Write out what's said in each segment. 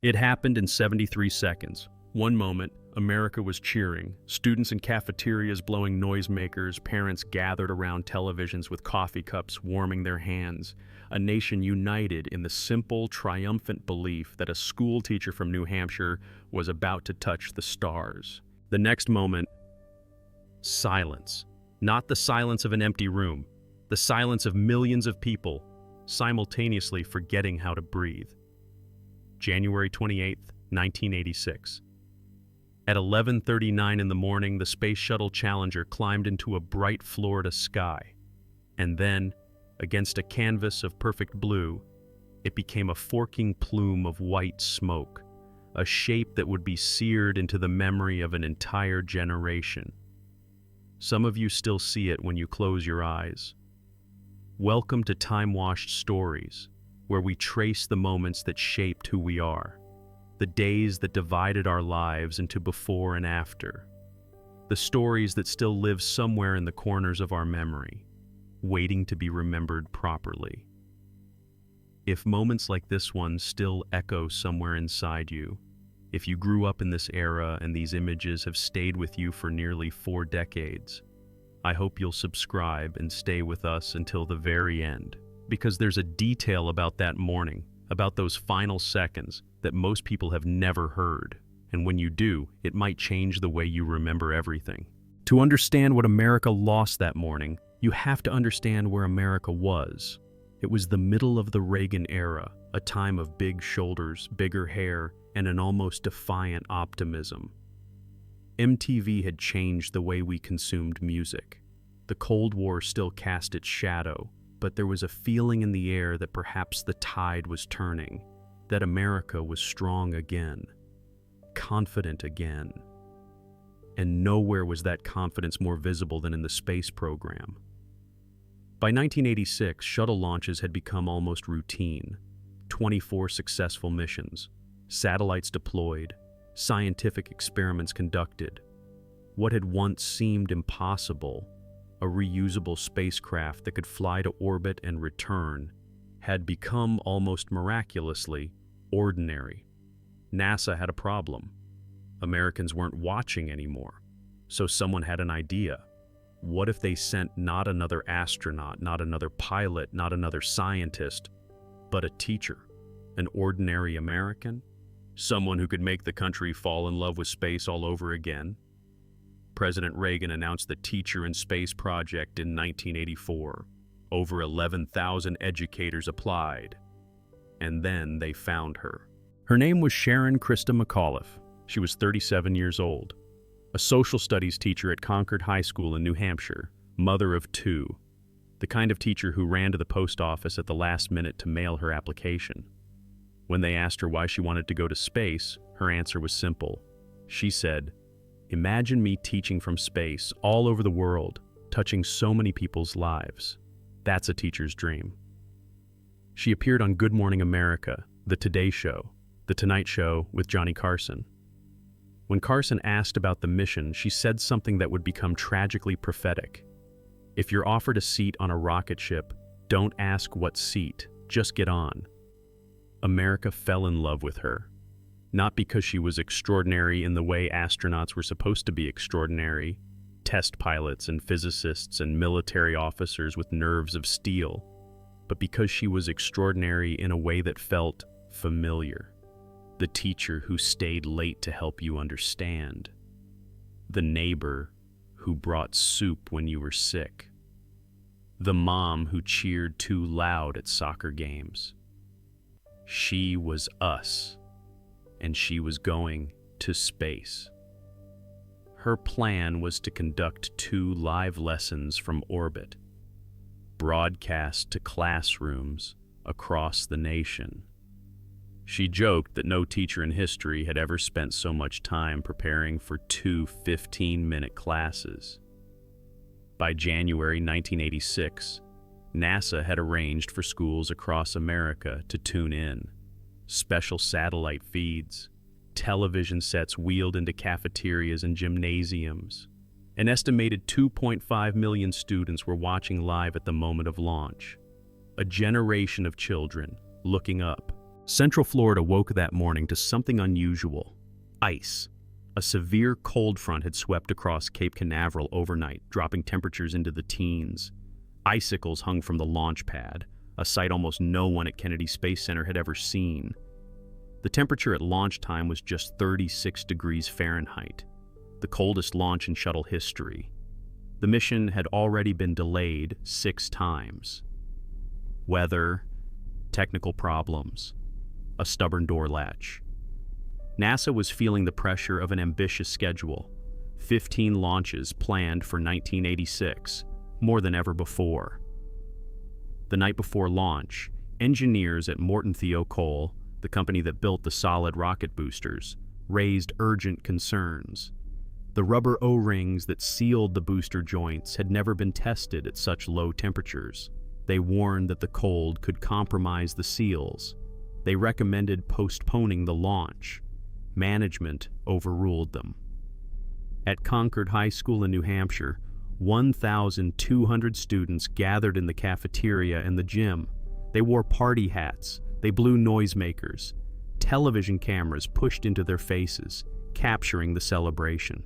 It happened in 73 seconds. One moment, America was cheering, students in cafeterias blowing noisemakers, parents gathered around televisions with coffee cups warming their hands, a nation united in the simple, triumphant belief that a schoolteacher from New Hampshire was about to touch the stars. The next moment, silence. Not the silence of an empty room, the silence of millions of people simultaneously forgetting how to breathe. January 28, 1986. At 11:39 in the morning, the Space Shuttle Challenger climbed into a bright Florida sky. And then, against a canvas of perfect blue, it became a forking plume of white smoke, a shape that would be seared into the memory of an entire generation. Some of you still see it when you close your eyes. Welcome to Timewashed Stories, where we trace the moments that shaped who we are, the days that divided our lives into before and after, the stories that still live somewhere in the corners of our memory, waiting to be remembered properly. If moments like this one still echo somewhere inside you, if you grew up in this era and these images have stayed with you for nearly 4 decades, I hope you'll subscribe and stay with us until the very end, because there's a detail about that morning, about those final seconds, that most people have never heard. And when you do, it might change the way you remember everything. To understand what America lost that morning, you have to understand where America was. It was the middle of the Reagan era, a time of big shoulders, bigger hair, and an almost defiant optimism. MTV had changed the way we consumed music. The Cold War still cast its shadow, but there was a feeling in the air that perhaps the tide was turning, that America was strong again, confident again. And nowhere was that confidence more visible than in the space program. By 1986, shuttle launches had become almost routine. 24 successful missions, satellites deployed, scientific experiments conducted. What had once seemed impossible, a reusable spacecraft that could fly to orbit and return, had become almost miraculously ordinary. NASA had a problem. Americans weren't watching anymore. So someone had an idea. What if they sent not another astronaut, not another pilot, not another scientist, but a teacher, an ordinary American? Someone who could make the country fall in love with space all over again? President Reagan announced the Teacher in Space project in 1984. Over 11,000 educators applied. And then they found her. Her name was Sharon Christa McAuliffe. She was 37 years old. A social studies teacher at Concord High School in New Hampshire, mother of 2. The kind of teacher who ran to the post office at the last minute to mail her application. When they asked her why she wanted to go to space, her answer was simple. She said, "Imagine me teaching from space all over the world, touching so many people's lives. That's a teacher's dream." She appeared on Good Morning America, The Today Show, The Tonight Show with Johnny Carson. When Carson asked about the mission, she said something that would become tragically prophetic. If you're offered a seat on a rocket ship, don't ask what seat, just get on. America fell in love with her. Not because she was extraordinary in the way astronauts were supposed to be extraordinary, test pilots and physicists and military officers with nerves of steel, but because she was extraordinary in a way that felt familiar. The teacher who stayed late to help you understand. The neighbor who brought soup when you were sick. The mom who cheered too loud at soccer games. She was us, and she was going to space. Her plan was to conduct 2 live lessons from orbit, broadcast to classrooms across the nation. She joked that no teacher in history had ever spent so much time preparing for 2 15-minute classes. By January 1986, NASA had arranged for schools across America to tune in. Special satellite feeds, television sets wheeled into cafeterias and gymnasiums. An estimated 2.5 million students were watching live at the moment of launch. A generation of children looking up, Central Florida woke that morning to something unusual: ice. A severe cold front had swept across Cape Canaveral overnight, dropping temperatures into the teens. Icicles hung from the launch pad, a sight almost no one at Kennedy Space Center had ever seen. The temperature at launch time was just 36 degrees Fahrenheit, the coldest launch in shuttle history. The mission had already been delayed 6 times. Weather, technical problems, a stubborn door latch. NASA was feeling the pressure of an ambitious schedule. 15 launches planned for 1986, more than ever before. The night before launch, engineers at Morton Thiokol, the company that built the solid rocket boosters, raised urgent concerns. The rubber O-rings that sealed the booster joints had never been tested at such low temperatures. They warned that the cold could compromise the seals. They recommended postponing the launch. Management overruled them. At Concord High School in New Hampshire, 1,200 students gathered in the cafeteria and the gym. They wore party hats. They blew noisemakers. Television cameras pushed into their faces, capturing the celebration.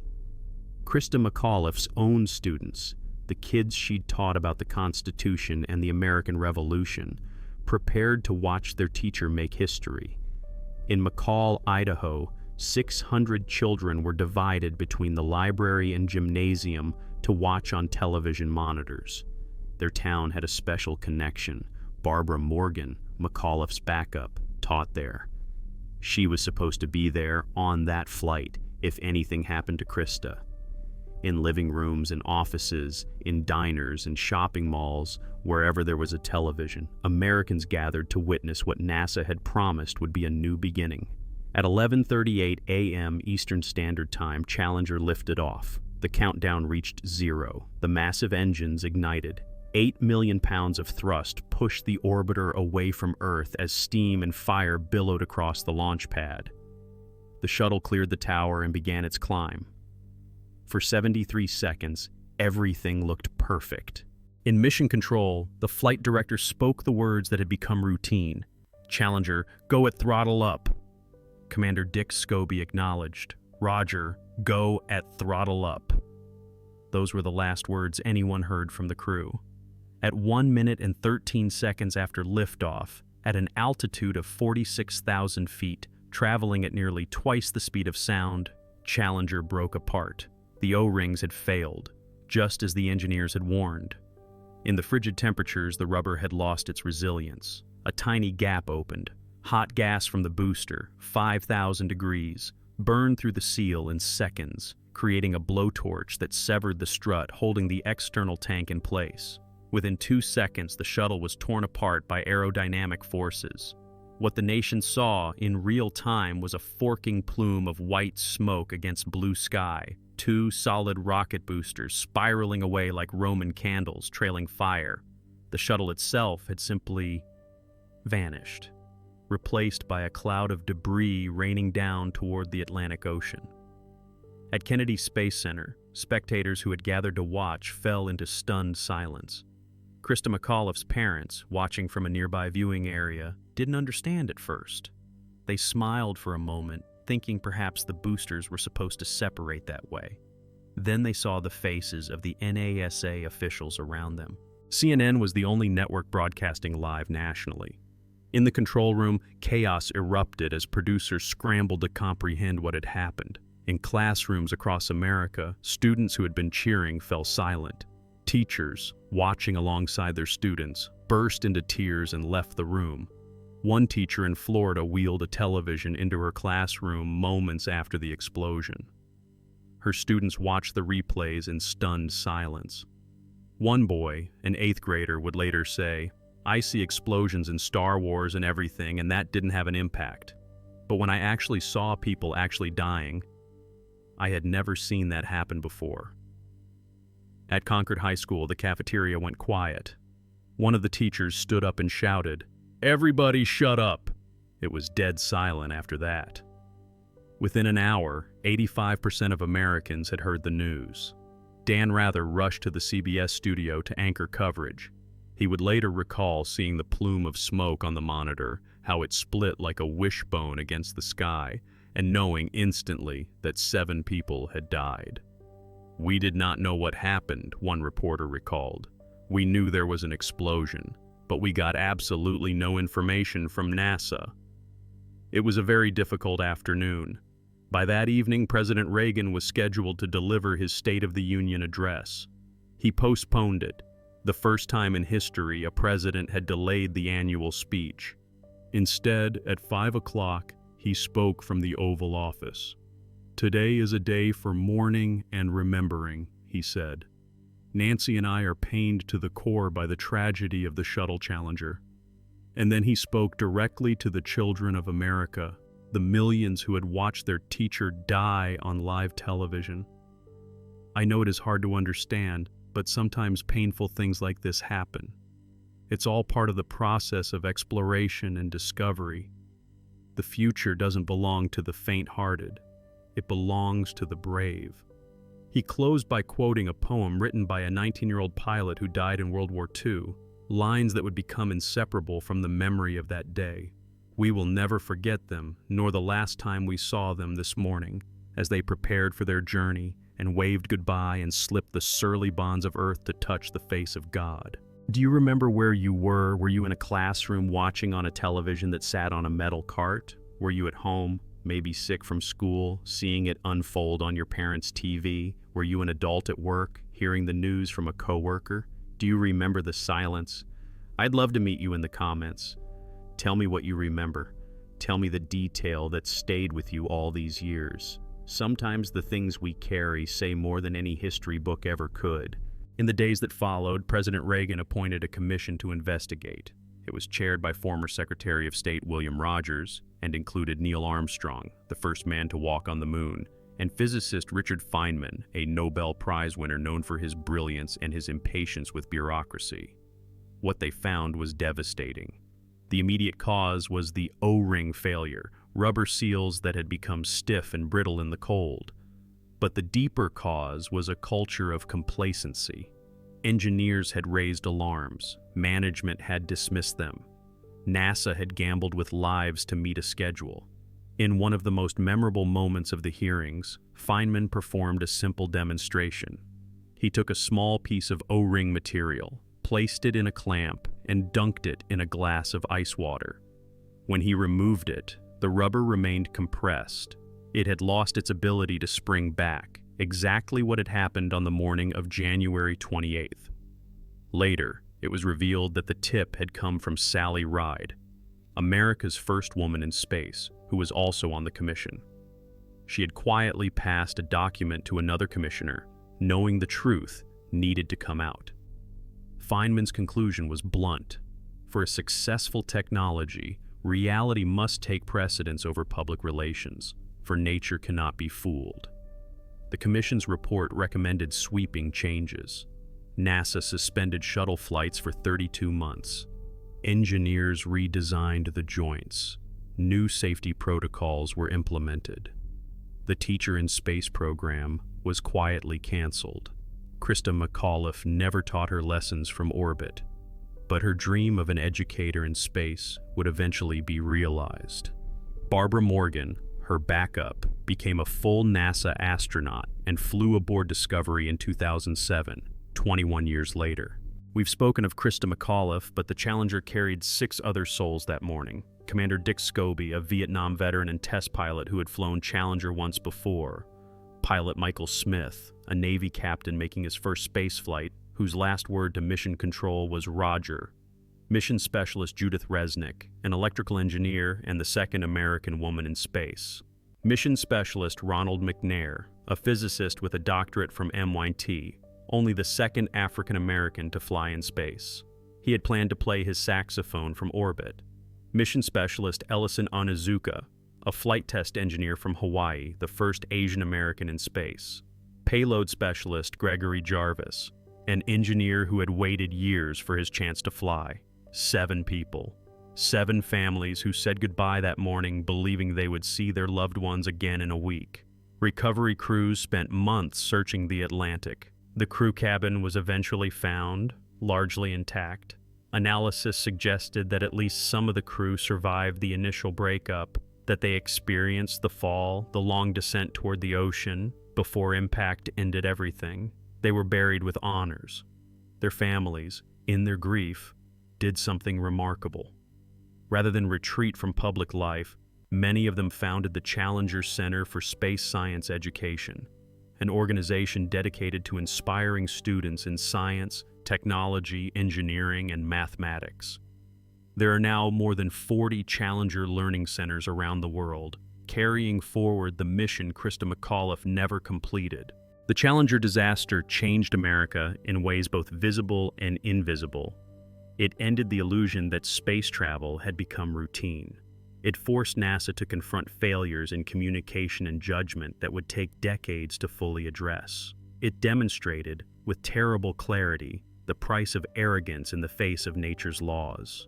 Krista McAuliffe's own students, the kids she'd taught about the Constitution and the American Revolution, prepared to watch their teacher make history. In McCall, Idaho, 600 children were divided between the library and gymnasium to watch on television monitors. Their town had a special connection. Barbara Morgan, McAuliffe's backup, taught there. She was supposed to be there on that flight if anything happened to Krista. In living rooms and offices, in diners and shopping malls, wherever there was a television, Americans gathered to witness what NASA had promised would be a new beginning. At 11:38 a.m. Eastern Standard Time, Challenger lifted off. The countdown reached 0. The massive engines ignited. 8 million pounds of thrust pushed the orbiter away from Earth as steam and fire billowed across the launch pad. The shuttle cleared the tower and began its climb. For 73 seconds, everything looked perfect. In mission control, the flight director spoke the words that had become routine. "Challenger, go at throttle up." Commander Dick Scobie acknowledged. "Roger, go at throttle up." Those were the last words anyone heard from the crew. At 1 minute and 13 seconds after liftoff, at an altitude of 46,000 feet, traveling at nearly twice the speed of sound, Challenger broke apart. The O-rings had failed, just as the engineers had warned. In the frigid temperatures, the rubber had lost its resilience. A tiny gap opened. Hot gas from the booster, 5,000 degrees, burned through the seal in seconds, creating a blowtorch that severed the strut holding the external tank in place. Within 2 seconds, the shuttle was torn apart by aerodynamic forces. What the nation saw in real time was a forking plume of white smoke against blue sky, 2 solid rocket boosters spiraling away like Roman candles trailing fire. The shuttle itself had simply vanished, replaced by a cloud of debris raining down toward the Atlantic Ocean. At Kennedy Space Center, spectators who had gathered to watch fell into stunned silence. Krista McAuliffe's parents, watching from a nearby viewing area, didn't understand at first. They smiled for a moment, thinking perhaps the boosters were supposed to separate that way. Then they saw the faces of the NASA officials around them. CNN was the only network broadcasting live nationally. In the control room, chaos erupted as producers scrambled to comprehend what had happened. In classrooms across America, students who had been cheering fell silent. Teachers, watching alongside their students, burst into tears and left the room. One teacher in Florida wheeled a television into her classroom moments after the explosion. Her students watched the replays in stunned silence. One boy, an 8th grader, would later say, "I see explosions in Star Wars and everything, and that didn't have an impact. But when I actually saw people actually dying, I had never seen that happen before." At Concord High School, the cafeteria went quiet. One of the teachers stood up and shouted, "Everybody shut up!" It was dead silent after that. Within an hour, 85% of Americans had heard the news. Dan Rather rushed to the CBS studio to anchor coverage. He would later recall seeing the plume of smoke on the monitor how it split like a wishbone against the sky, and knowing instantly that 7 people had died. "We did not know what happened," one reporter recalled. "We knew there was an explosion, but we got absolutely no information from NASA." It was a very difficult afternoon. By that evening, President Reagan was scheduled to deliver his State of the Union address. He postponed it, the first time in history a president had delayed the annual speech. Instead, at 5 o'clock, he spoke from the Oval Office. "Today is a day for mourning and remembering," he said. "Nancy and I are pained to the core by the tragedy of the Shuttle Challenger." And then he spoke directly to the children of America, the millions who had watched their teacher die on live television. "I know it is hard to understand, but sometimes painful things like this happen. It's all part of the process of exploration and discovery. The future doesn't belong to the faint-hearted. It belongs to the brave." He closed by quoting a poem written by a 19-year-old pilot who died in World War II, lines that would become inseparable from the memory of that day. "We will never forget them, nor the last time we saw them this morning, as they prepared for their journey and waved goodbye and slipped the surly bonds of earth to touch the face of God." Do you remember where you were? Were you in a classroom watching on a television that sat on a metal cart? Were you at home, maybe sick from school, seeing it unfold on your parents' TV? Were you an adult at work, hearing the news from a coworker? Do you remember the silence? I'd love to meet you in the comments. Tell me what you remember. Tell me the detail that stayed with you all these years. Sometimes the things we carry say more than any history book ever could. In the days that followed, President Reagan appointed a commission to investigate. It was chaired by former Secretary of State William Rogers and included Neil Armstrong, the first man to walk on the moon, and physicist Richard Feynman, a Nobel Prize winner known for his brilliance and his impatience with bureaucracy. What they found was devastating. The immediate cause was the O-ring failure, rubber seals that had become stiff and brittle in the cold. But the deeper cause was a culture of complacency. Engineers had raised alarms. Management had dismissed them. NASA had gambled with lives to meet a schedule. In one of the most memorable moments of the hearings, Feynman performed a simple demonstration. He took a small piece of O-ring material, placed it in a clamp, and dunked it in a glass of ice water. When he removed it, the rubber remained compressed. It had lost its ability to spring back, exactly what had happened on the morning of January 28th. Later, it was revealed that the tip had come from Sally Ride, America's first woman in space, who was also on the commission. She had quietly passed a document to another commissioner, knowing the truth needed to come out. Feynman's conclusion was blunt. For a successful technology, reality must take precedence over public relations, for nature cannot be fooled. The commission's report recommended sweeping changes. NASA suspended shuttle flights for 32 months. Engineers redesigned the joints. New safety protocols were implemented. The Teacher in Space program was quietly canceled. Krista McAuliffe never taught her lessons from orbit, but her dream of an educator in space would eventually be realized. Barbara Morgan, her backup, became a full NASA astronaut and flew aboard Discovery in 2007, 21 years later. We've spoken of Krista McAuliffe, but the Challenger carried 6 other souls that morning. Commander Dick Scobie, a Vietnam veteran and test pilot who had flown Challenger once before. Pilot Michael Smith, a Navy captain making his first space flight, whose last word to mission control was Roger. Mission specialist Judith Resnick, an electrical engineer and the second American woman in space. Mission specialist Ronald McNair, a physicist with a doctorate from MIT, only the second African American to fly in space. He had planned to play his saxophone from orbit. Mission specialist Ellison Onizuka, a flight test engineer from Hawaii, the first Asian American in space. Payload specialist Gregory Jarvis, an engineer who had waited years for his chance to fly. 7 people. 7 families who said goodbye that morning believing they would see their loved ones again in a week. Recovery crews spent months searching the Atlantic. The crew cabin was eventually found, largely intact. Analysis suggested that at least some of the crew survived the initial breakup, that they experienced the fall, the long descent toward the ocean, before impact ended everything. They were buried with honors. Their families, in their grief, did something remarkable. Rather than retreat from public life, many of them founded the Challenger Center for Space Science Education, an organization dedicated to inspiring students in science, technology, engineering, and mathematics. There are now more than 40 Challenger learning centers around the world, carrying forward the mission Christa McAuliffe never completed. The Challenger disaster changed America in ways both visible and invisible. It ended the illusion that space travel had become routine. It forced NASA to confront failures in communication and judgment that would take decades to fully address. It demonstrated, with terrible clarity, the price of arrogance in the face of nature's laws.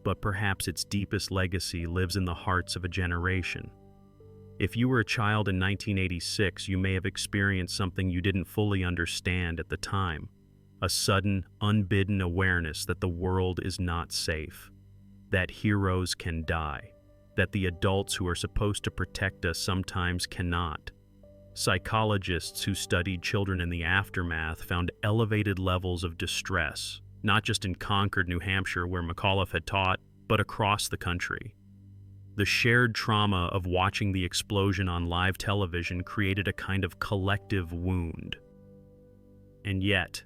But perhaps its deepest legacy lives in the hearts of a generation. If you were a child in 1986, you may have experienced something you didn't fully understand at the time. A sudden, unbidden awareness that the world is not safe, that heroes can die, that the adults who are supposed to protect us sometimes cannot. Psychologists who studied children in the aftermath found elevated levels of distress, not just in Concord, New Hampshire, where McAuliffe had taught, but across the country. The shared trauma of watching the explosion on live television created a kind of collective wound. And yet,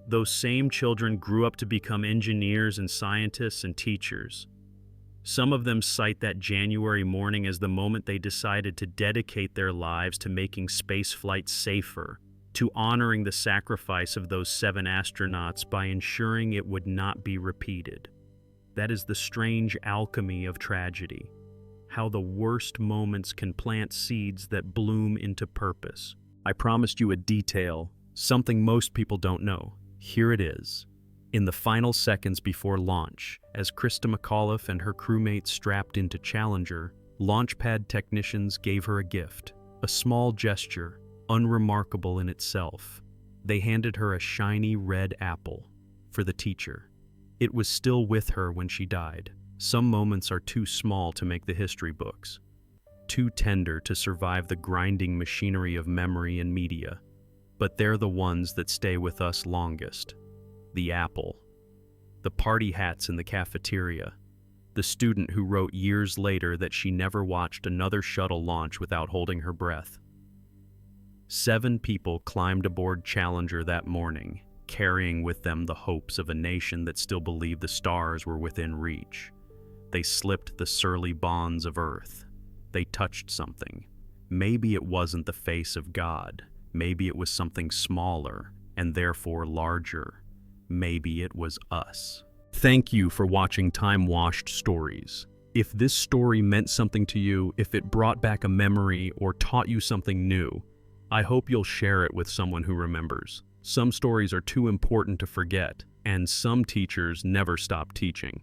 those same children grew up to become engineers and scientists and teachers. Some of them cite that January morning as the moment they decided to dedicate their lives to making spaceflight safer, to honoring the sacrifice of those 7 astronauts by ensuring it would not be repeated. That is the strange alchemy of tragedy, how the worst moments can plant seeds that bloom into purpose. I promised you a detail, something most people don't know. Here it is. In the final seconds before launch, as Christa McAuliffe and her crewmates strapped into Challenger, launchpad technicians gave her a gift, a small gesture, unremarkable in itself. They handed her a shiny red apple for the teacher. It was still with her when she died. Some moments are too small to make the history books, too tender to survive the grinding machinery of memory and media. But they're the ones that stay with us longest. The apple, the party hats in the cafeteria, the student who wrote years later that she never watched another shuttle launch without holding her breath. 7 people climbed aboard Challenger that morning, carrying with them the hopes of a nation that still believed the stars were within reach. They slipped the surly bonds of Earth. They touched something. Maybe it wasn't the face of God. Maybe it was something smaller and therefore larger. Maybe it was us. Thank you for watching Timewashed Stories. If this story meant something to you, if it brought back a memory or taught you something new, I hope you'll share it with someone who remembers. Some stories are too important to forget, and some teachers never stop teaching.